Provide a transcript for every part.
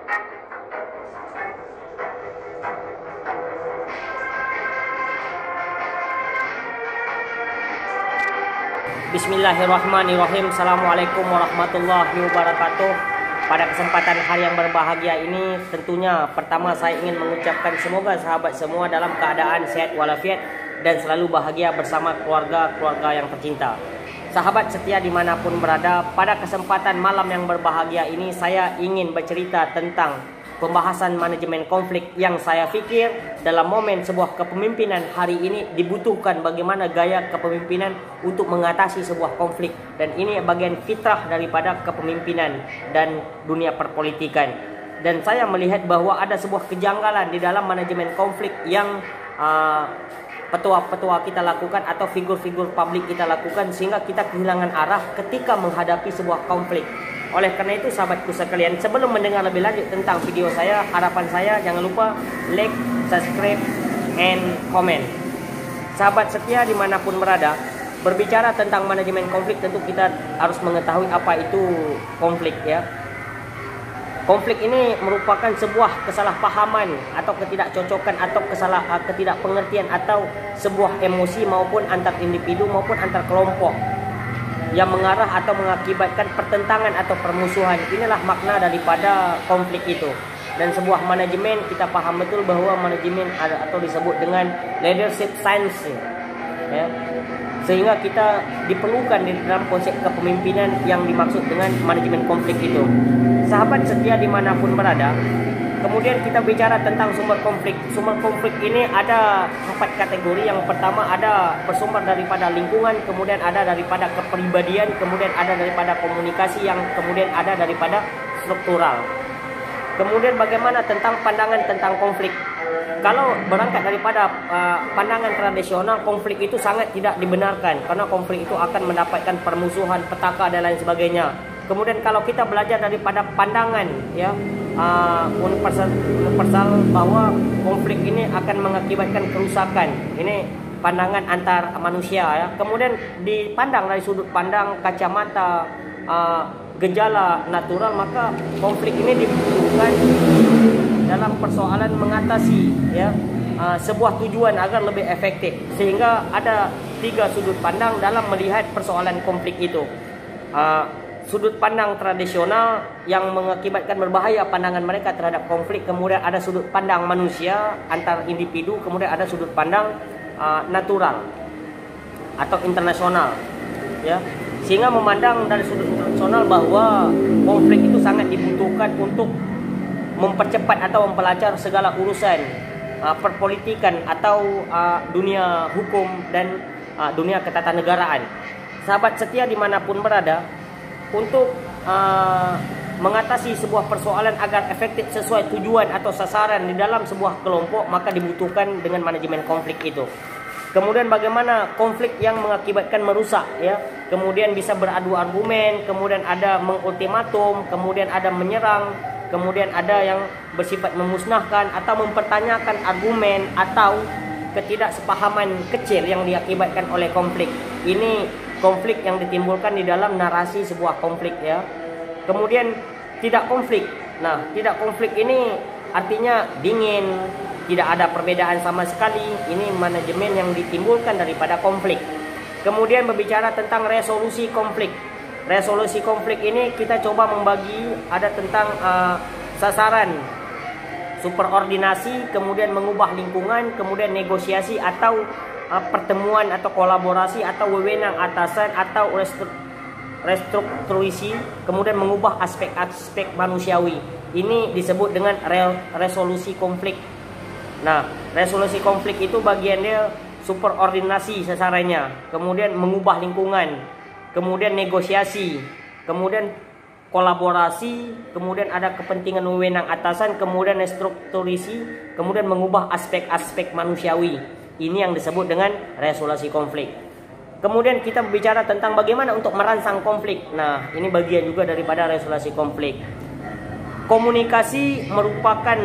Bismillahirrahmanirrahim. Assalamualaikum warahmatullahi wabarakatuh. Pada kesempatan hari yang berbahagia ini, tentunya pertama saya ingin mengucapkan semoga sahabat semua dalam keadaan sehat walafiat dan selalu bahagia bersama keluarga-keluarga yang tercinta. Sahabat setia dimanapun berada, pada kesempatan malam yang berbahagia ini saya ingin bercerita tentang pembahasan manajemen konflik yang saya pikir dalam momen sebuah kepemimpinan hari ini dibutuhkan bagaimana gaya kepemimpinan untuk mengatasi sebuah konflik, dan ini bagian fitrah daripada kepemimpinan dan dunia perpolitikan. Dan saya melihat bahwa ada sebuah kejanggalan di dalam manajemen konflik yang petua-petua kita lakukan atau figur-figur publik kita lakukan, sehingga kita kehilangan arah ketika menghadapi sebuah konflik. Oleh karena itu sahabatku sekalian, sebelum mendengar lebih lanjut tentang video saya, harapan saya jangan lupa like, subscribe, and comment. Sahabat setia dimanapun berada, berbicara tentang manajemen konflik tentu kita harus mengetahui apa itu konflik ya. Konflik ini merupakan sebuah kesalahpahaman atau ketidakcocokan atau ketidakpengertian atau sebuah emosi maupun antar individu maupun antar kelompok yang mengarah atau mengakibatkan pertentangan atau permusuhan. Inilah makna daripada konflik itu. Dan sebuah manajemen, kita paham betul bahwa manajemen ada atau disebut dengan leadership science ya. Sehingga kita diperlukan di dalam konsep kepemimpinan yang dimaksud dengan manajemen konflik itu. Sahabat setia dimanapun berada, kemudian kita bicara tentang sumber konflik. Sumber konflik ini ada 4 kategori. Yang pertama ada bersumber daripada lingkungan, kemudian ada daripada kepribadian, kemudian ada daripada komunikasi, yang kemudian ada daripada struktural. Kemudian bagaimana tentang pandangan tentang konflik? Kalau berangkat daripada pandangan tradisional, konflik itu sangat tidak dibenarkan karena konflik itu akan mendapatkan permusuhan, petaka dan lain sebagainya. Kemudian kalau kita belajar daripada pandangan ya universal bahwa konflik ini akan mengakibatkan kerusakan. Ini pandangan antar manusia ya. Kemudian dipandang dari sudut pandang kacamata gejala natural, maka konflik ini dibutuhkan dalam persoalan mengatasi ya sebuah tujuan agar lebih efektif. Sehingga ada 3 sudut pandang dalam melihat persoalan konflik itu. Sudut pandang tradisional yang mengakibatkan berbahaya pandangan mereka terhadap konflik, kemudian ada sudut pandang manusia antar individu, kemudian ada sudut pandang natural atau internasional ya. Sehingga memandang dari sudut internasional bahwa konflik itu sangat dibutuhkan untuk mempercepat atau mempelajari segala urusan perpolitikan atau dunia hukum dan dunia ketatanegaraan. Sahabat setia dimanapun berada, untuk mengatasi sebuah persoalan agar efektif sesuai tujuan atau sasaran di dalam sebuah kelompok, maka dibutuhkan dengan manajemen konflik itu. Kemudian bagaimana konflik yang mengakibatkan merusak ya. Kemudian bisa beradu argumen, kemudian ada mengultimatum, kemudian ada menyerang, kemudian ada yang bersifat memusnahkan atau mempertanyakan argumen atau ketidaksepahaman kecil yang diakibatkan oleh konflik. Ini konflik yang ditimbulkan di dalam narasi sebuah konflik ya. Kemudian tidak konflik. Nah, tidak konflik ini artinya dingin, tidak ada perbedaan sama sekali. Ini manajemen yang ditimbulkan daripada konflik. Kemudian berbicara tentang resolusi konflik. Resolusi konflik ini kita coba membagi, ada tentang sasaran, superordinasi, kemudian mengubah lingkungan, kemudian negosiasi atau pertemuan atau kolaborasi atau wewenang atasan atau restrukturisi, kemudian mengubah aspek-aspek manusiawi. Ini disebut dengan resolusi konflik. Nah, resolusi konflik itu bagiannya superordinasi sasarannya, kemudian mengubah lingkungan, kemudian negosiasi, kemudian kolaborasi, kemudian ada kepentingan wewenang atasan, kemudian restrukturisi, kemudian mengubah aspek-aspek manusiawi. Ini yang disebut dengan resolusi konflik. Kemudian kita berbicara tentang bagaimana untuk merangsang konflik. Nah, ini bagian juga daripada resolusi konflik. Komunikasi merupakan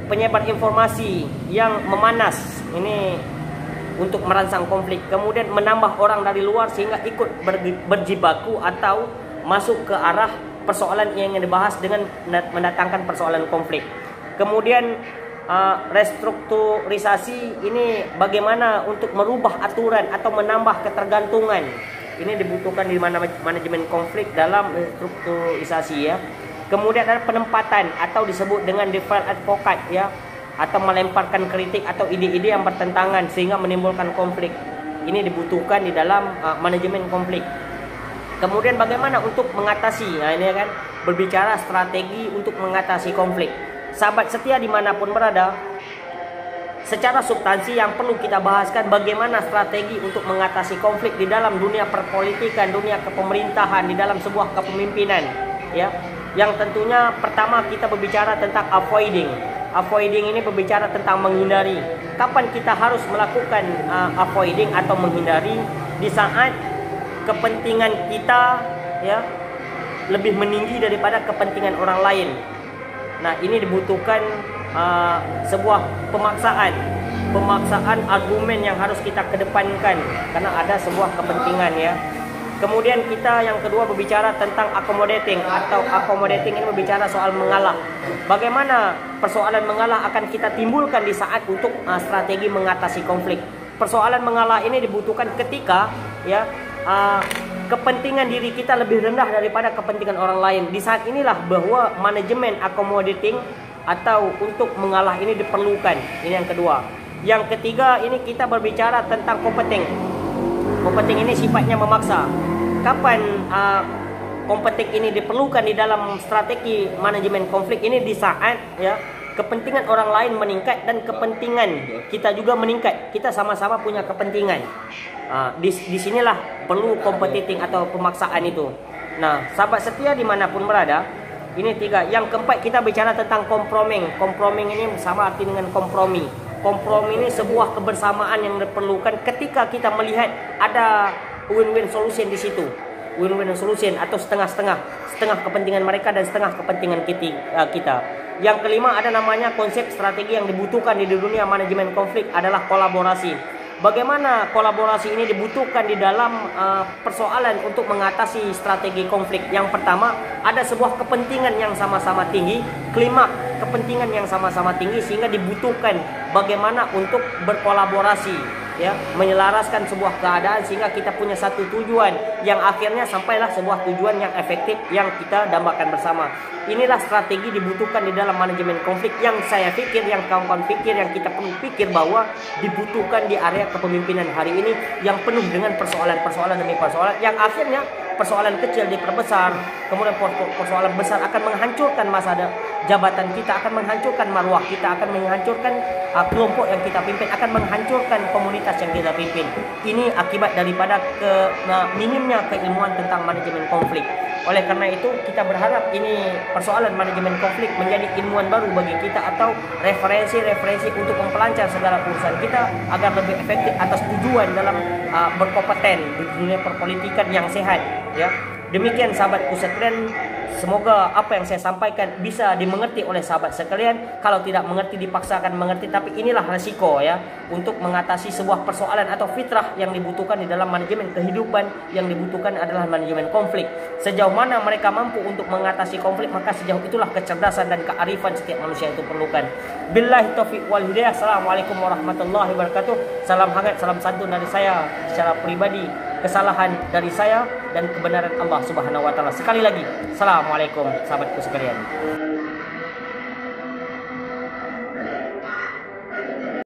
penyebar informasi yang memanas. Ini untuk merangsang konflik. Kemudian menambah orang dari luar sehingga ikut berjibaku atau masuk ke arah persoalan yang dibahas dengan mendatangkan persoalan konflik. Kemudian restrukturisasi ini bagaimana untuk merubah aturan atau menambah ketergantungan. Ini dibutuhkan di manajemen konflik dalam restrukturisasi ya. Kemudian ada penempatan atau disebut dengan default advocate ya, atau melemparkan kritik atau ide-ide yang bertentangan sehingga menimbulkan konflik. Ini dibutuhkan di dalam manajemen konflik. Kemudian bagaimana untuk mengatasi, nah ini kan berbicara strategi untuk mengatasi konflik. Sahabat setia dimanapun berada, secara substansi yang perlu kita bahaskan bagaimana strategi untuk mengatasi konflik di dalam dunia perpolitikan, dunia kepemerintahan, di dalam sebuah kepemimpinan ya. Yang tentunya pertama kita berbicara tentang avoiding. Avoiding ini berbicara tentang menghindari. Kapan kita harus melakukan avoiding atau menghindari? Di saat kepentingan kita ya lebih meninggi daripada kepentingan orang lain. Nah, ini dibutuhkan sebuah pemaksaan argumen yang harus kita kedepankan karena ada sebuah kepentingan ya. Kemudian kita yang kedua berbicara tentang accommodating atau accommodating ini berbicara soal mengalah. Bagaimana persoalan mengalah akan kita timbulkan di saat untuk strategi mengatasi konflik. Persoalan mengalah ini dibutuhkan ketika ya kepentingan diri kita lebih rendah daripada kepentingan orang lain. Di saat inilah bahwa manajemen accommodating atau untuk mengalah ini diperlukan. Ini yang kedua. Yang ketiga ini kita berbicara tentang competing. Competing ini sifatnya memaksa. Kapan competing ini diperlukan di dalam strategi manajemen konflik ini? Di saat ya kepentingan orang lain meningkat dan kepentingan kita juga meningkat. Kita sama-sama punya kepentingan. Di sinilah perlu competing atau pemaksaan itu. Nah, sahabat setia dimanapun berada, ini tiga. Yang keempat kita bicara tentang kompromi. Kompromi ini sama arti dengan kompromi. Kompromi ini sebuah kebersamaan yang diperlukan ketika kita melihat ada win-win solution di situ. Win-win solution atau setengah-setengah, setengah kepentingan mereka dan setengah kepentingan kita. Yang kelima ada namanya konsep strategi yang dibutuhkan di dunia manajemen konflik adalah kolaborasi. Bagaimana kolaborasi ini dibutuhkan di dalam persoalan untuk mengatasi strategi konflik. Yang pertama, ada sebuah kepentingan yang sama-sama tinggi, klimaks kepentingan yang sama-sama tinggi sehingga dibutuhkan bagaimana untuk berkolaborasi ya, menyelaraskan sebuah keadaan sehingga kita punya satu tujuan yang akhirnya sampailah sebuah tujuan yang efektif yang kita dambakan bersama. Inilah strategi dibutuhkan di dalam manajemen konflik yang saya pikir, yang kawan-kawan pikir, yang kita perlu pikir bahwa dibutuhkan di area kepemimpinan hari ini yang penuh dengan persoalan-persoalan demi persoalan yang akhirnya persoalan kecil diperbesar, kemudian persoalan besar akan menghancurkan masa jabatan kita, akan menghancurkan marwah kita, akan menghancurkan kelompok yang kita pimpin, akan menghancurkan komunitas yang kita pimpin. Ini akibat daripada minimnya keilmuan tentang manajemen konflik. Oleh karena itu kita berharap ini persoalan manajemen konflik menjadi ilmuwan baru bagi kita atau referensi-referensi untuk mempelancar segala urusan kita agar lebih efektif atas tujuan dalam berkompeten di dunia perpolitikan yang sehat ya. Demikian sahabatku sekalian, semoga apa yang saya sampaikan bisa dimengerti oleh sahabat sekalian. Kalau tidak mengerti dipaksakan mengerti, tapi inilah resiko ya untuk mengatasi sebuah persoalan atau fitrah yang dibutuhkan di dalam manajemen kehidupan. Yang dibutuhkan adalah manajemen konflik. Sejauh mana mereka mampu untuk mengatasi konflik, maka sejauh itulah kecerdasan dan kearifan setiap manusia itu perlukan. Billahi taufiq wal hidayah. Assalamualaikum warahmatullahi wabarakatuh. Salam hangat, salam santun dari saya secara pribadi. Kesalahan dari saya dan kebenaran Allah Subhanahu wa taala. Sekali lagi, assalamualaikum sahabatku sekalian.